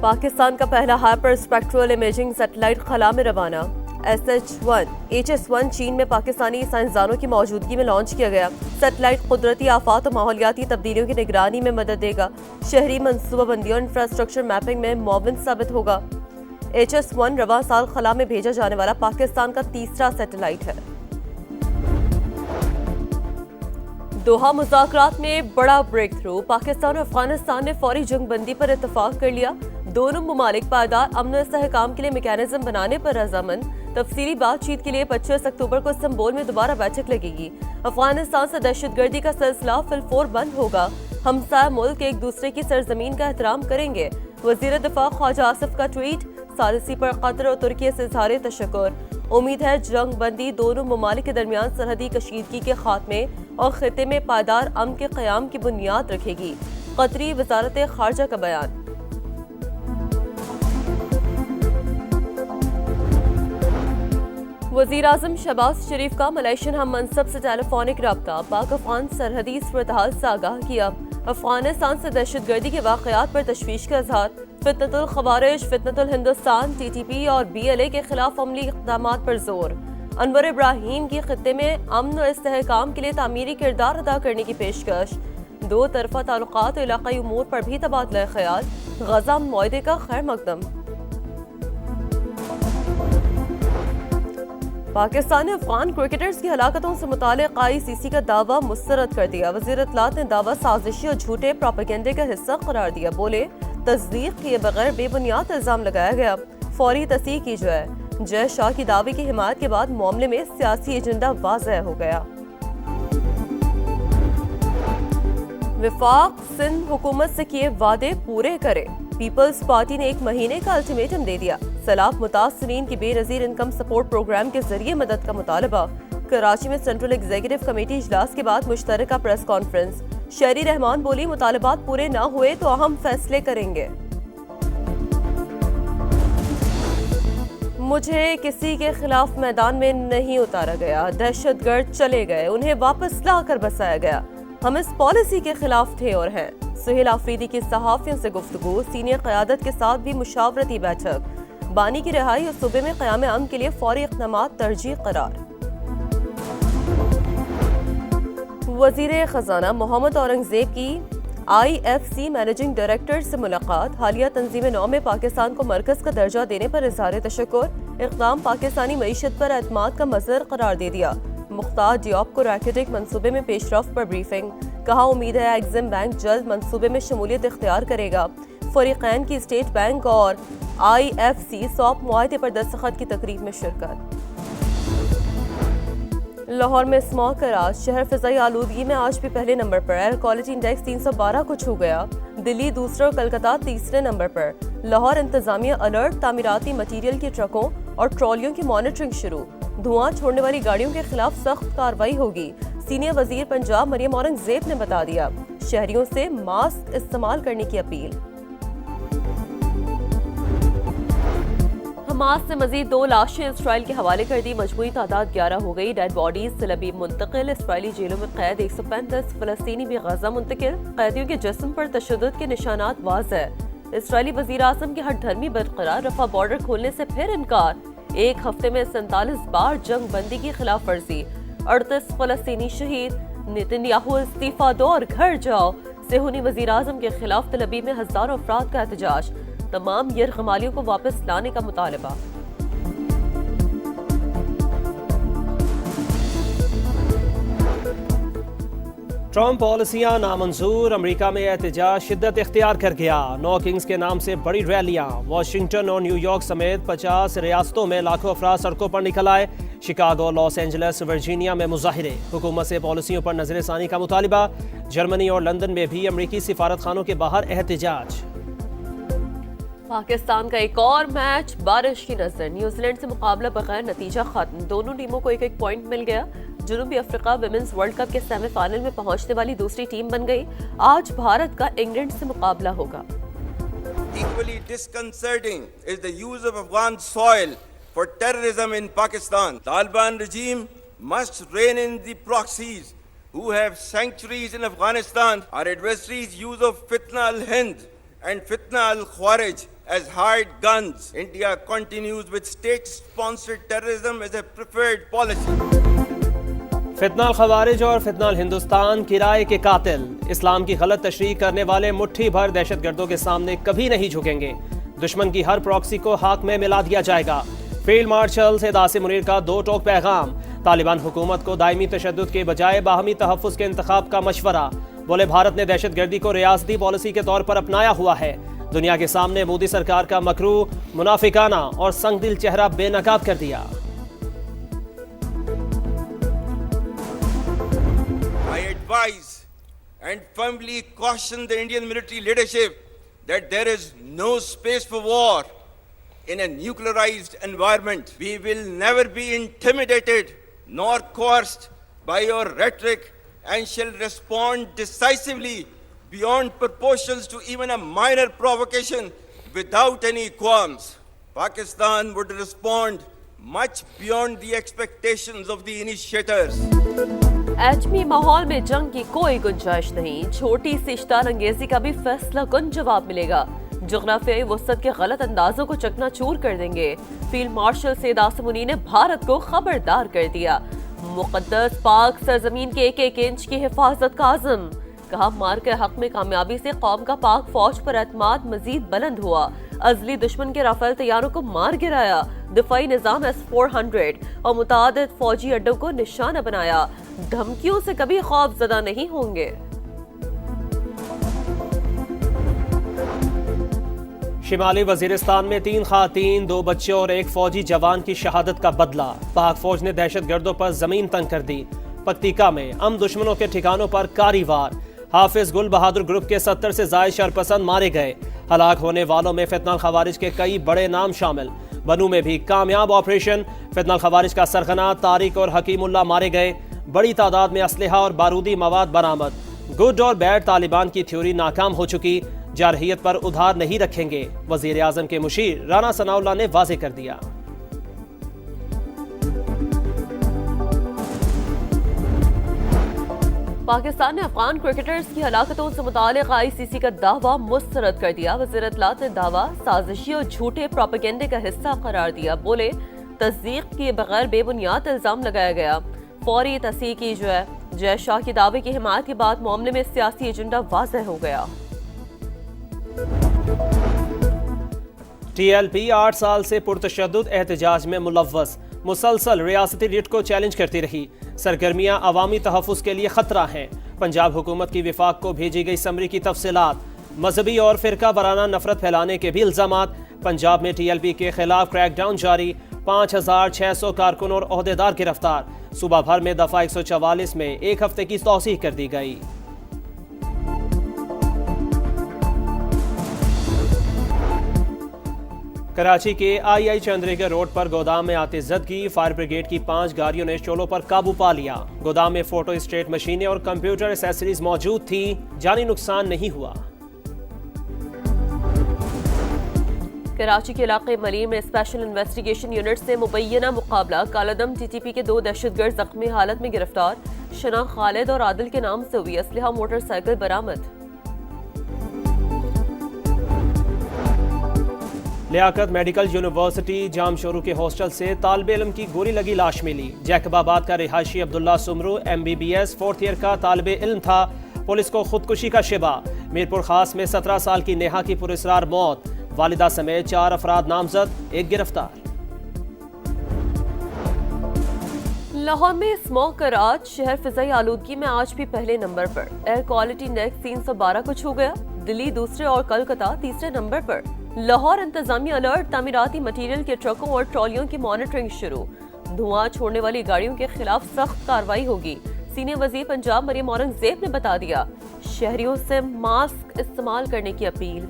पाकिस्तान का पहला hyper spectral imaging satellite खला में रवाना। HS-1 चीन में पाकिस्तानी साइंसदानों की मौजूदगी में लॉन्च किया गया। सैटेलाइट कुदरती आफात और माहौलियाती तब्दीलियों की निगरानी में मदद देगा। शहरी मनसूबाबंदी और इंफ्रास्ट्रक्चर मैपिंग में मुआविन साबित होगा। HS-1 रवां साल खला में भेजा जाने वाला पाकिस्तान का तीसरा सैटेलाइट है। दोहा मुज़ाकरात में बड़ा ब्रेक थ्रू। पाकिस्तान और अफगानिस्तान ने फौरी जंगबंदी पर इत्तफाक कर लिया। दोनों ममालिक पायदार अमन और इस्तेहकाम के लिए मैकेनिज्म बनाने पर रजामंद। तफसीली बातचीत के लिए 25 अक्टूबर को इस्तांबुल में दोबारा बैठक लगेगी। अफगानिस्तान से दहशतगर्दी का सिलसिला फिलफौर बंद होगा। हमसाया मुल्क एक दूसरे की सरजमीन का एहतराम करेंगे। वज़ीर दिफा ख्वाजा आसिफ का ट्वीट। सालिसी पर कतर और तुर्की से इज़हार तशक्कुर। उम्मीद है जंग बंदी दोनों ममालिक के दरमियान सरहदी कशीदगी के खात्मे और खिते में पायदार अमन के क़याम की बुनियाद रखेगी। कतरी वज़ारत ख़ारजा का बयान। वज़ीर आज़म शहबाज शरीफ का मलेशियन हम मनसब से टेलीफोनिक रब्ता। पाक अफगान सरहदी सूरत-ए-हाल से आगाह किया। अफगानिस्तान से दहशतगर्दी के वाक़यात पर तशवीश का इज़हार। फितनतुल ख़वारिज, फितनतुल हिंदुस्तान, TTP और BLA के खिलाफ अमली इक़दामात पर जोर। अनवर इब्राहीम की खित्ते में अमन और इस्तेहकाम के लिए तामीरी किरदार अदा करने की पेशकश। दो तरफा ताल्लुकात और इलाक़ाई उमूर पर भी तबादला ख्याल। गज़ा मुआहदे का खैर मकदम। पाकिस्तान ने अफगान क्रिकेटर्स की हलाकतों से मुताल्लिक़ ICC का दावा मुस्तरद कर दिया। वज़ीर इत्तलात ने दावा साजिशी और झूठे प्रोपेगेंडे का हिस्सा करार दिया। बोले तस्दीक किए बगैर बेबुनियाद इल्ज़ाम लगाया गया, फौरी तस्दीक की जाए। जय शाह की दावे की हिमायत के बाद मामले में सियासी एजेंडा वाज़ेह हो गया। विफाक सिंध हुकूमत से किए वादे पूरे करे। पीपल्स पार्टी ने 1 महीने का अल्टीमेटम दे दिया। सैलाब मुतासरीन की बेनज़ीर इनकम सपोर्ट प्रोग्राम के जरिए मदद का मुतालबा। कराची में सेंट्रल एग्जीक्यूटिव कमेटी इजलास के बाद मुश्तरका प्रेस कॉन्फ्रेंस। शहरी रहमान बोली मुतालबात पूरे न हुए तो अहम फैसले करेंगे। मुझे किसी के खिलाफ मैदान में नहीं उतारा गया। दहशतगर्द चले गए, उन्हें वापस लाकर बसाया गया। हम इस पॉलिसी के खिलाफ थे और हैं। सुहेल आफरीदी की सहाफियों से गुफ्तगू। सीनियर क़यादत के साथ भी मुशावरती बैठक। बानी की रिहाई और सूबे में क़याम अमन के लिए फौरी इक़दामात तरजीह करार। वज़ीर ख़ज़ाना मोहम्मद औरंगज़ेब की IFC मैनेजिंग डायरेक्टर से मुलाकात। हालिया तंजीम नौ में पाकिस्तान को मरकज़ का दर्जा देने पर इज़हार तशक्कुर। इक़दाम पाकिस्तानी मईशत पर एतमाद का मज़हर करार दे दिया। मुख्तार डियोप को रैकेटिक मनसूबे में पेशरफ्त पर ब्रीफिंग। कहा उम्मीद है एग्जिम बैंक जल्द मनसूबे में शमूलियत इख्तियार करेगा। फरीक़ैन की स्टेट बैंक और IFC सौंप मुआहदे पर दस्तखत की तकरीब में शिरकत। लाहौर में स्मॉग का राज। शहर फ़िज़ाई आलूदगी में आज भी पहले नंबर पर। एयर क्वालिटी इंडेक्स 312 को छू गया। दिल्ली दूसरे और कलकत्ता तीसरे नंबर पर। लाहौर इंतजामिया अलर्ट। तामीराती मटीरियल की ट्रकों और ट्रॉलियों की मॉनिटरिंग शुरू। धुआं छोड़ने वाली गाड़ियों के खिलाफ सख्त कार्रवाई होगी। सीनियर वजीर पंजाब मरियम औरंगज़ेब ने बता दिया। शहरियों से मास्क इस्तेमाल करने की अपील। हमास ने मजीद 2 लाशें इसराइल के हवाले कर दी। मजमूई तादाद 11 हो गई। डेड बॉडीज से लबीब मुंतकिल। इसराइली जेलों में कैद 135। फलस्तीनी भी गजा मुंतकिल। कैदियों के जिस्म पर तशद्दुद के निशानात वाज़ेह। इसराइली वज़ीर आज़म की हठधर्मी बरकरार। रफा बॉर्डर खोलने से फिर इनकार। 1 हफ्ते में 47 बार जंग बंदी की खिलाफ वर्जी। 38 फलस्तीनी शहीद। नेतन्याहू इस्तीफा दो और घर जाओ। सेहूनी वज़ीर आज़म के खिलाफ तलबी में हज़ारों अफराद का एहतजाज। तमाम यरगमालियों को वापस लाने का मुतालबा। ट्रंप पॉलिसियां नामंजूर। अमेरिका में एहतजाज शिद्दत इख्तियार कर गया। 9 किंग्स के नाम से बड़ी रैलियां। वाशिंगटन और न्यूयॉर्क समेत 50 रियासतों में लाखों अफराद सड़कों पर निकल आए। शिकागो, लॉस एंजल्स, वर्जीनिया में मुजाहिरे। हुकूमत से पॉलिसियों पर नजरसानी का मुतालबा। जर्मनी और लंदन में भी अमरीकी सिफारत खानों के बाहर एहतजाज। पाकिस्तान का एक और मैच बारिश की नजर। न्यूजीलैंड से मुकाबला बगैर नतीजा खत्म। दोनों टीमों को 1-1 पॉइंट मिल गया। जनूबी अफ्रीका विमेंस वर्ल्ड कप के सेमीफाइनल में पहुंचने वाली दूसरी टीम बन गई। आज भारत का इंग्लैंड से मुकाबला होगा। Equally disconcerting is the use of Afghan soil for terrorism in Pakistan. Taliban regime must rein in the proxies who have sanctuaries in Afghanistan. Our adversaries' use of Fitna al-Hind and Fitna al-Khawarij as hired guns. India continues with state-sponsored terrorism as a preferred policy. फितनाल खवारिज और फितनाल हिंदुस्तान किराए के कातिल, इस्लाम की गलत तशरीह करने वाले मुट्ठी भर दहशतगर्दों के सामने कभी नहीं झुकेंगे। दुश्मन की हर प्रॉक्सी को हाक में मिला दिया जाएगा। फील्ड मार्शल सैयद आसिम मुनीर का दो टोक पैगाम। तालिबान हुकूमत को दायमी तशद्दुद के बजाय बाहमी तहफ़्फ़ुज़ के इंतखाब का मशवरा। बोले भारत ने दहशतगर्दी को रियासती पॉलिसी के तौर पर अपनाया हुआ है। दुनिया के सामने मोदी सरकार का मकरू, मुनाफिकाना और संगदिल चेहरा बेनकाब कर दिया। I advise and firmly caution the Indian military leadership that there is no space for war in a nuclearized environment. We will never be intimidated nor coerced by your rhetoric and shall respond decisively beyond proportions to even a minor provocation without any qualms. Pakistan would respond much beyond the expectations of the initiators. एटमी माहौल में जंग की कोई गुंजाइश नहीं। छोटी सी इश्तार अंगेजी का भी फैसला कुन जवाब मिलेगा। जोग्राफियाई वसत के गलत अंदाजों को चकनाचूर कर देंगे। फील्ड मार्शल सैयद आसिम मुनीर ने भारत को खबरदार कर दिया। मुकद्दस पाक सरजमीन के एक एक इंच की हिफाजत का आज़म। कहा मार के हक में कामयाबी से कौम का पाक फौज पर एतमाद मजीद बुलंद हुआ। अजली दुश्मन के राफेल तैयारों को मार गिराया। दिफाई निजाम S-400 और मुतादिद फौजी अड्डों को निशाना बनाया। धमकियों से कभी खौफजदा नहीं होंगे। शिमाली वजीरिस्तान में 3 खातीन, 2 बच्चे और 1 फौजी जवान की शहादत का बदला। पाक फौज ने दहशतगर्दों पर जमीन तंग कर दी। पक्तिका में दुश्मनों के ठिकानों पर कारी-वार। हाफिज गुल बहादुर ग्रुप के 70 से ज्यादा शरपसंद मारे गए। हलाक होने वालों में फितनाल खवारिज के कई बड़े नाम शामिल। बनू में भी कामयाब ऑपरेशन। फितनाल खवारिज का सरगना तारिक और हकीमुल्लाह मारे गए। बड़ी तादाद में असलहा और बारूदी मवाद बरामद। गुड और बैड तालिबान की थ्योरी नाकाम हो चुकी। जारहियत पर उधार नहीं रखेंगे। वजीर आजम के मुशीर राना सनाउल्लाह ने वाजे कर दिया। पाकिस्तान ने अफगान क्रिकेटर्स की हलाकतों से मुतालिक ICC का दावा मुस्तरद कर दिया। वज़ीर इत्तलात ने दावा साजिशी और झूठे प्रोपेगेंडे का हिस्सा करार दिया। बोले तस्दीक किए बगैर बेबुनियाद इल्जाम लगाया गया। फौरी तस्दीक की जय शाह की दावे की हिमायत के बाद मामले में सियासी एजेंडा वाज़ेह हो गया। TLP 8 साल से पुरतशद्दुद एहतजाज में मुलव्वस। मुसलसल रियासती रिट को चैलेंज करती रही। सरगर्मियां अवामी तहफ़्फ़ुज़ के लिए खतरा हैं। पंजाब हुकूमत की विफाक को भेजी गई समरी की तफसीलात। मजहबी और फिरका वराना नफरत फैलाने के भी इल्जामात। पंजाब में TLP के खिलाफ क्रैकडाउन जारी। 5600 कारकुन और ओहदेदार गिरफ्तार। सूबा भर में दफा 144 में 1 हफ्ते की तौसीह कर दी गई। कराची के II चंद्रीगढ़ रोड पर गोदाम में आतिशज़दगी। फायर ब्रिगेड की 5 गाड़ियों ने शोलों पर काबू पा लिया। गोदाम में फोटो स्टेट मशीनें और कंप्यूटर एसेसरीज मौजूद थी। जानी नुकसान नहीं हुआ। कराची के इलाके मलीम में स्पेशल इन्वेस्टिगेशन यूनिट से मुबैना मुकाबला। कालादम TTP के 2 दहशतगर्द जख्मी हालत में गिरफ्तार। शना खालिद और आदिल के नाम से हुई असलहा मोटरसाइकिल बरामद। लियाकत मेडिकल यूनिवर्सिटी जामशोरू के हॉस्टल से तालिब इल्म की गोली लगी लाश मिली। जैकबाबाद का रिहायशी Abdullah Soomro MBBS 4th year का तालिब इल्म था। पुलिस को खुदकुशी का शिबा। मीरपुर खास में 17 साल की नेहा की पुरस्रार मौत। वालिदा समेत 4 अफराद नामजद, 1 गिरफ्तार। लाहौर में स्मॉग का राज। शहर फिजाई आलूदगी में आज भी पहले नंबर पर। एयर क्वालिटी इंडेक्स 312 को छू गया। दिल्ली दूसरे और कोलकाता तीसरे नंबर पर। लाहौर इंतजामिया अलर्ट। तामीराती मटीरियल के ट्रकों और ट्रॉलियों की मॉनिटरिंग शुरू। धुआं छोड़ने वाली गाड़ियों के खिलाफ सख्त कार्रवाई होगी। सीनियर वजीर पंजाब मरियम औरंगजेब ने बता दिया। शहरियों से मास्क इस्तेमाल करने की अपील।